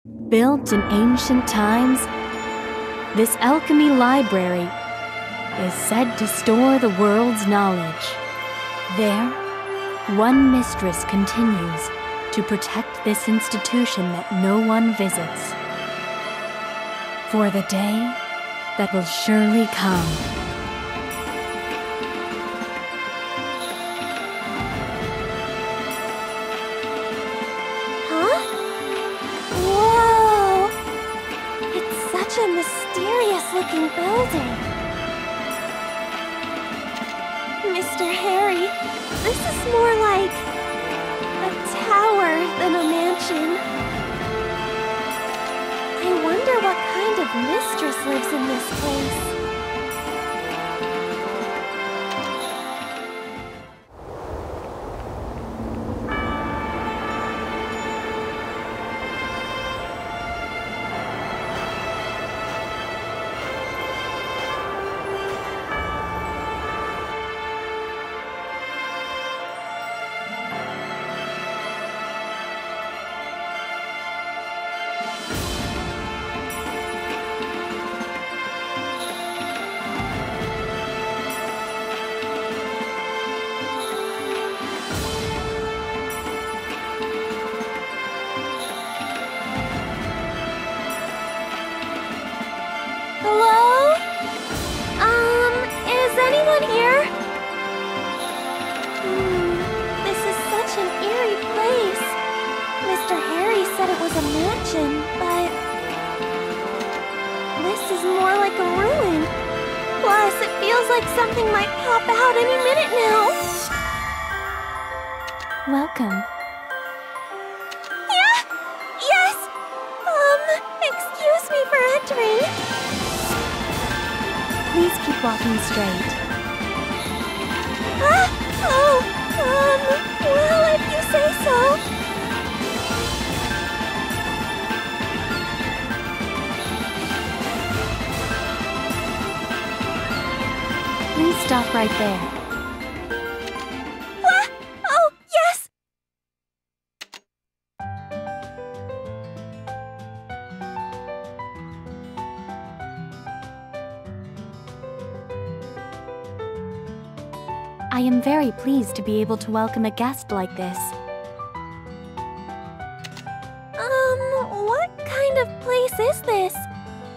Built in ancient times, this alchemy library is said to store the world's knowledge. There, one mistress continues to protect this institution that no one visits. For the day that will surely come. A mysterious-looking building. Mr. Harry, this is more like a tower than a mansion. I wonder what kind of mistress lives in this place. Something might pop out any minute now. Welcome. Yeah! Yes! Excuse me for entering. Please keep walking straight. Well, if you say so. Please stop right there. Oh, yes! I am very pleased to be able to welcome a guest like this. What kind of place is this?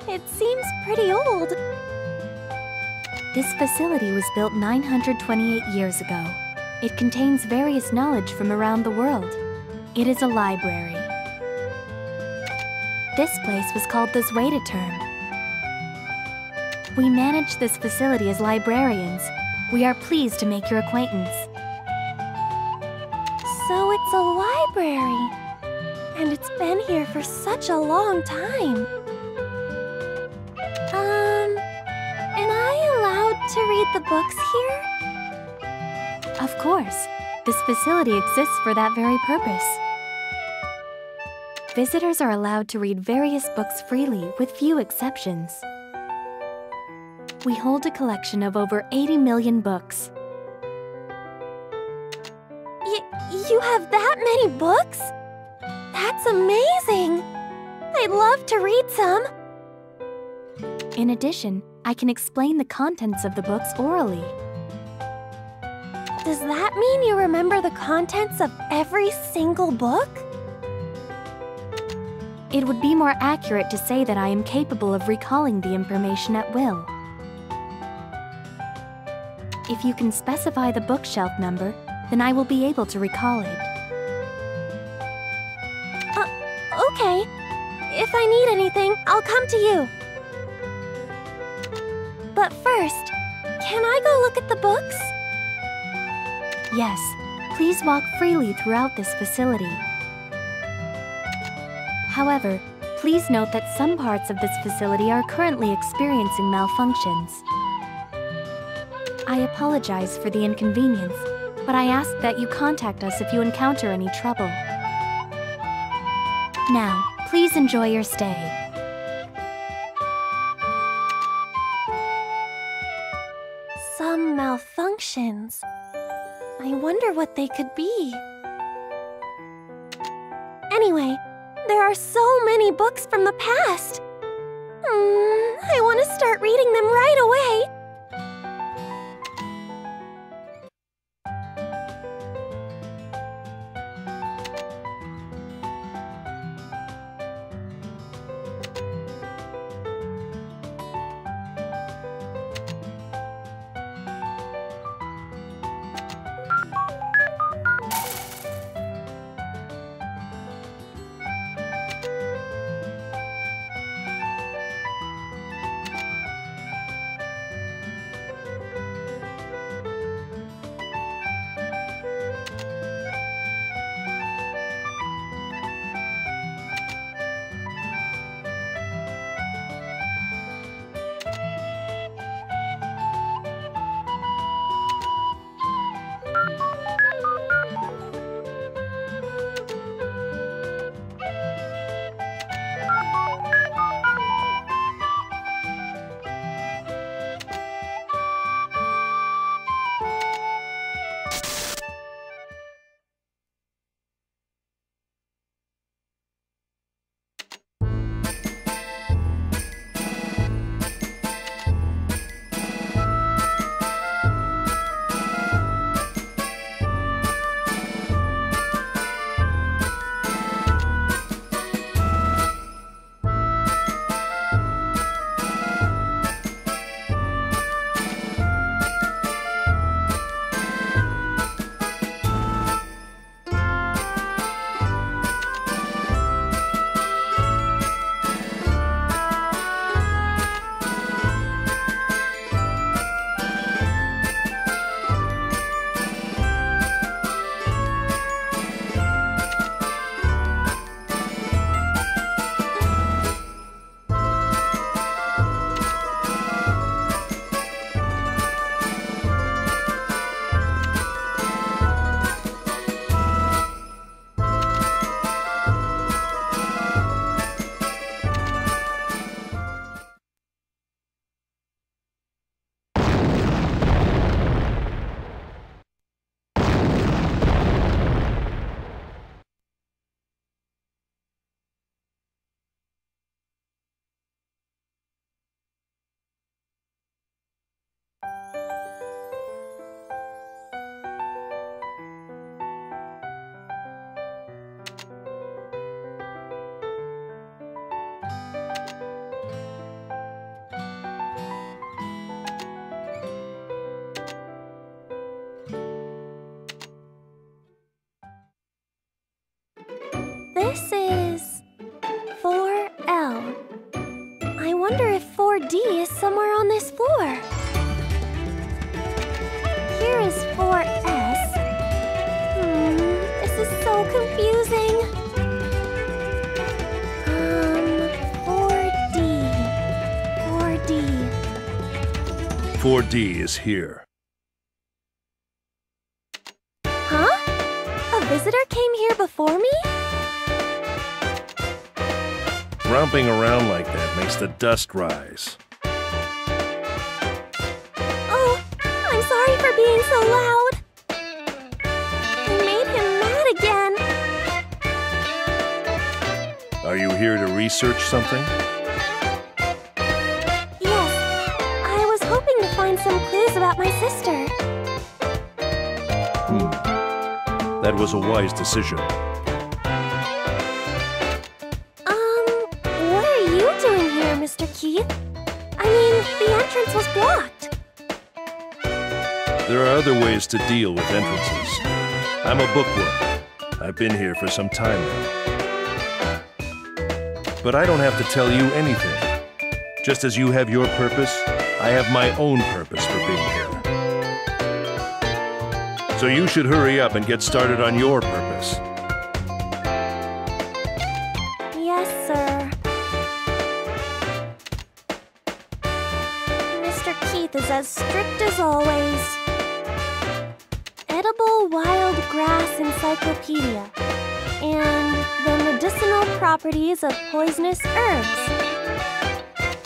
It seems pretty old. This facility was built 928 years ago. It contains various knowledge from around the world. It is a library. This place was called the Zweiteturm. We manage this facility as librarians. We are pleased to make your acquaintance. So it's a library. And it's been here for such a long time. To read the books here? Of course. This facility exists for that very purpose. Visitors are allowed to read various books freely, with few exceptions. We hold a collection of over 80 million books. You have that many books? That's amazing! I'd love to read some. In addition, I can explain the contents of the books orally. Does that mean you remember the contents of every single book? It would be more accurate to say that I am capable of recalling the information at will. If you can specify the bookshelf number, then I will be able to recall it. Okay. If I need anything, I'll come to you. But first, can I go look at the books? Yes, please walk freely throughout this facility. However, please note that some parts of this facility are currently experiencing malfunctions. I apologize for the inconvenience, but I ask that you contact us if you encounter any trouble. Now, please enjoy your stay. Some malfunctions. I wonder what they could be. Anyway, There are so many books from the past. I want to start reading them right away. This is 4L. I wonder if 4D is somewhere on this floor. Here is 4S. This is so confusing. 4D. 4D is here. Huh? A visitor came here before me? Romping around like that makes the dust rise. Oh, I'm sorry for being so loud. I made him mad again. Are you here to research something? Yes, I was hoping to find some clues about my sister. That was a wise decision. Mr. Keith? I mean, the entrance was blocked. There are other ways to deal with entrances. I'm a bookworm. I've been here for some time now. But I don't have to tell you anything. Just as you have your purpose, I have my own purpose for being here. So you should hurry up and get started on your purpose. Yes, sir. Keith is as strict as always. Edible Wild Grass Encyclopedia and the Medicinal Properties of Poisonous Herbs.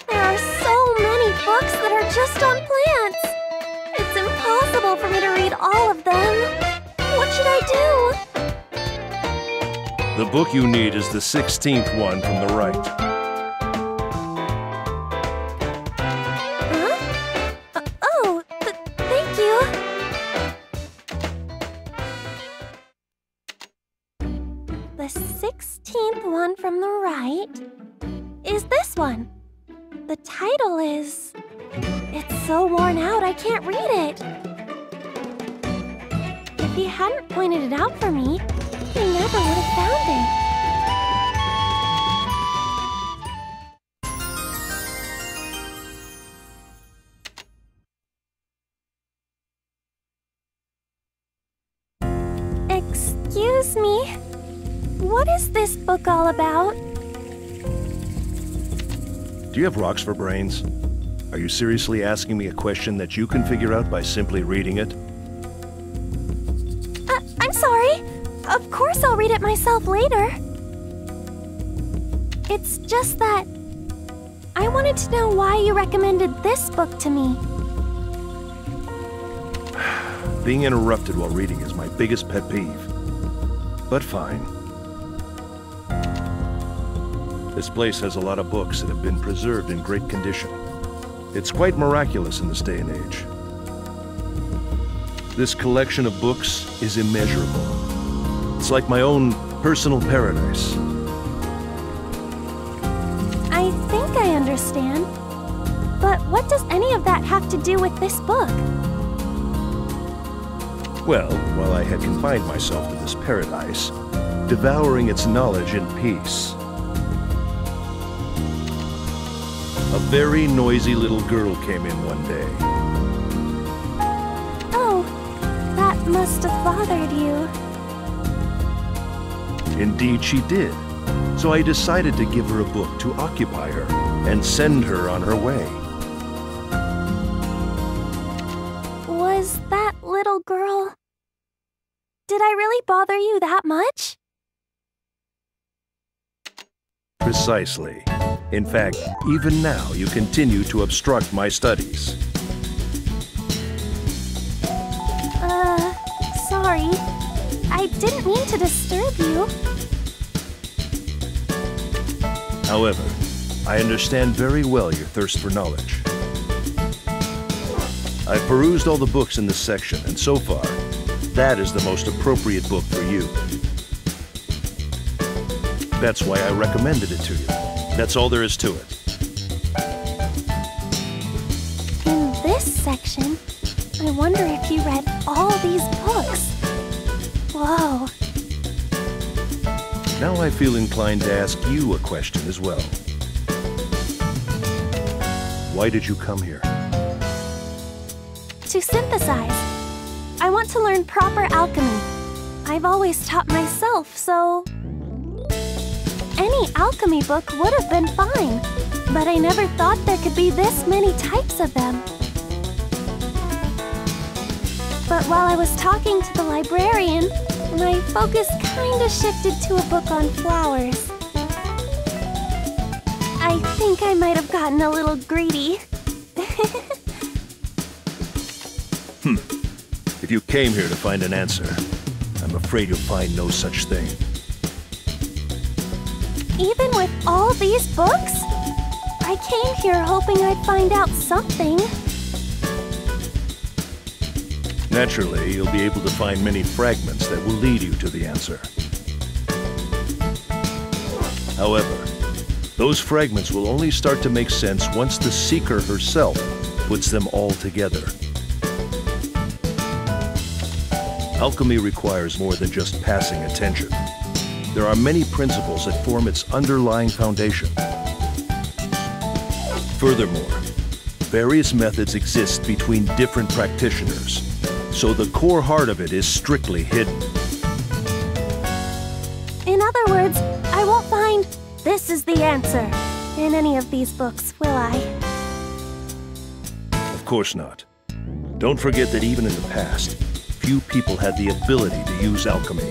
There are so many books that are just on plants. It's impossible for me to read all of them. What should I do? The book you need is the 16th one from the right. Huh? Oh, thank you. The 16th one from the right is this one. The title is... It's so worn out I can't read it. If he hadn't pointed it out for me, I never would have found it. Excuse me? What is this book all about? Do you have rocks for brains? Are you seriously asking me a question that you can figure out by simply reading it? I'm sorry. Of course I'll read it myself later. It's just that I wanted to know why you recommended this book to me. Being interrupted while reading is my biggest pet peeve. But fine. This place has a lot of books that have been preserved in great condition. It's quite miraculous in this day and age. This collection of books is immeasurable. It's like my own personal paradise. I think I understand. But what does any of that have to do with this book? Well, while I had confined myself to this paradise, devouring its knowledge in peace, a very noisy little girl came in one day. Oh, that must have bothered you. Indeed she did. So I decided to give her a book to occupy her and send her on her way. Was that little girl... Did I really bother you that much? Precisely. In fact, even now you continue to obstruct my studies. Sorry. I didn't mean to disturb you. However, I understand very well your thirst for knowledge. I've perused all the books in this section, and so far, that is the most appropriate book for you. That's why I recommended it to you. That's all there is to it. In this section, I wonder if you read all these books. Whoa. Now I feel inclined to ask you a question as well. Why did you come here? To synthesize. I want to learn proper alchemy. I've always taught myself, so... Any alchemy book would have been fine, but I never thought there could be this many types of them. But while I was talking to the librarian, my focus kinda shifted to a book on flowers. I think I might have gotten a little greedy. If you came here to find an answer, I'm afraid you'll find no such thing. Even with all these books? I came here hoping I'd find out something. Naturally, you'll be able to find many fragments that will lead you to the answer. However, those fragments will only start to make sense once the seeker herself puts them all together. Alchemy requires more than just passing attention. There are many principles that form its underlying foundation. Furthermore, various methods exist between different practitioners, so the core heart of it is strictly hidden. In other words, I won't find "this is the answer" in any of these books, will I? Of course not. Don't forget that even in the past, few people had the ability to use alchemy.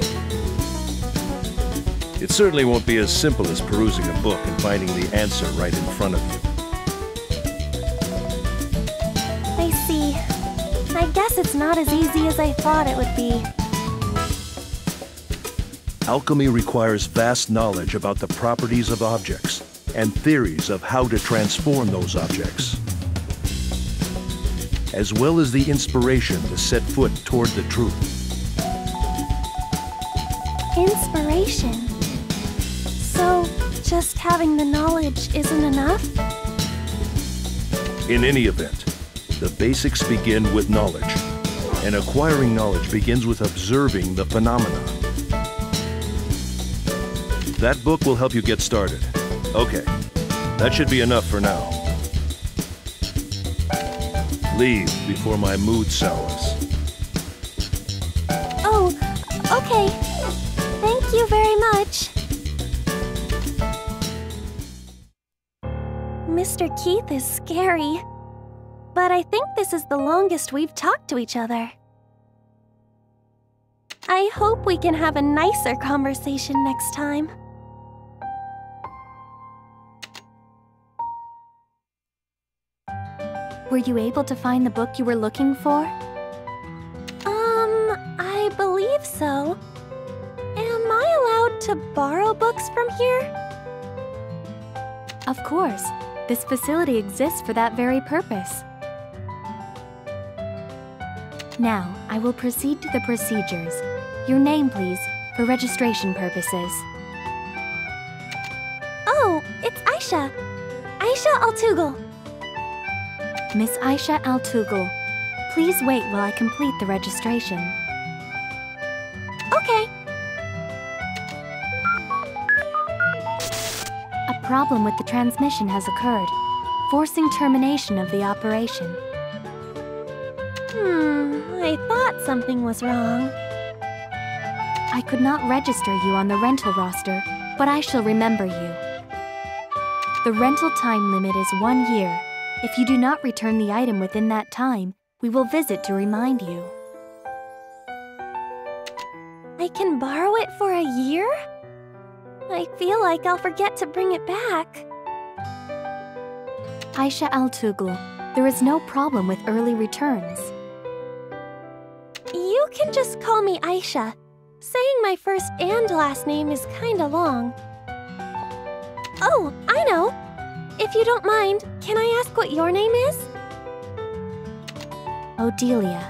It certainly won't be as simple as perusing a book and finding the answer right in front of you. I see. I guess it's not as easy as I thought it would be. Alchemy requires vast knowledge about the properties of objects and theories of how to transform those objects, as well as the inspiration to set foot toward the truth. Inspiration? So, just having the knowledge isn't enough? In any event, the basics begin with knowledge, and acquiring knowledge begins with observing the phenomena. That book will help you get started. Okay, that should be enough for now. Leave before my mood sours. Oh, okay. Thank you very much. Mr. Keith is scary, but I think this is the longest we've talked to each other. I hope we can have a nicer conversation next time. Were you able to find the book you were looking for? I believe so. Am I allowed to borrow books from here? Of course. This facility exists for that very purpose. Now, I will proceed to the procedures. Your name, please, for registration purposes. Oh, it's Ayesha. Ayesha Altugel. Miss Ayesha Altugel, please wait while I complete the registration. Okay. A problem with the transmission has occurred, forcing termination of the operation. I thought something was wrong. I could not register you on the rental roster, but I shall remember you. The rental time limit is 1 year. If you do not return the item within that time, we will visit to remind you. I can borrow it for a year? I feel like I'll forget to bring it back. Ayesha Altugel, there is no problem with early returns. You can just call me Ayesha. Saying my first and last name is kinda long. Oh, I know! If you don't mind, can I ask what your name is? Odelia.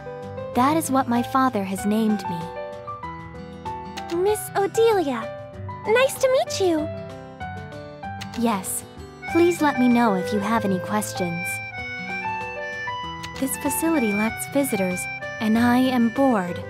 That is what my father has named me. Miss Odelia. Nice to meet you. Yes. Please let me know if you have any questions. This facility lacks visitors, and I am bored.